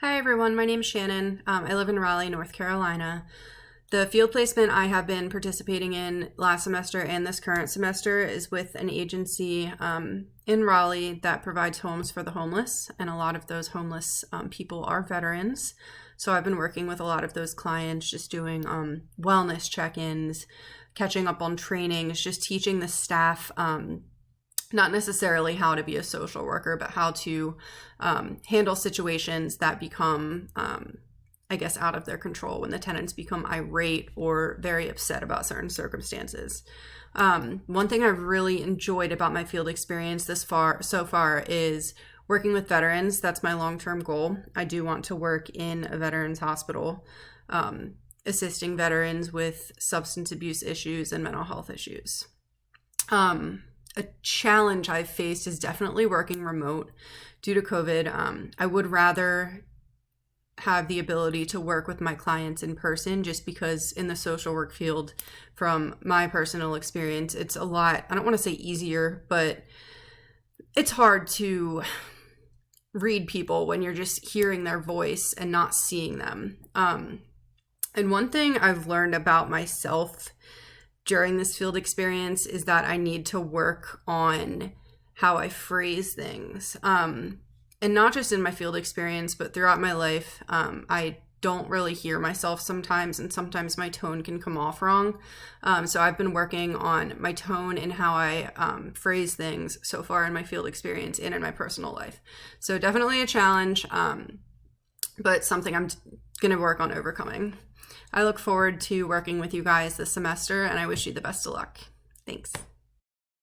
Hi everyone, my name is Shannon. I live in Raleigh, North Carolina. The field placement I have been participating in last semester and this current semester is with an agency in Raleigh that provides homes for the homeless, and a lot of those homeless people are veterans. So I've been working with a lot of those clients, just doing wellness check-ins, catching up on trainings, just teaching the staff not necessarily how to be a social worker, but how to handle situations that become, I guess, out of their control when the tenants become irate or very upset about certain circumstances. One thing I've really enjoyed about my field experience so far is working with veterans. That's my long-term goal. I do want to work in a veterans hospital, assisting veterans with substance abuse issues and mental health issues. A challenge I've faced is definitely working remote due to COVID. I would rather have the ability to work with my clients in person, just because in the social work field, from my personal experience, it's a lot, I don't want to say easier, but it's hard to read people when you're just hearing their voice and not seeing them. And one thing I've learned about myself during this field experience is that I need to work on how I phrase things. And not just in my field experience, but throughout my life, I don't really hear myself sometimes, and sometimes my tone can come off wrong. So I've been working on my tone and how I phrase things so far in my field experience and in my personal life. So definitely a challenge, but something I'm going to work on overcoming. I look forward to working with you guys this semester, and I wish you the best of luck. Thanks.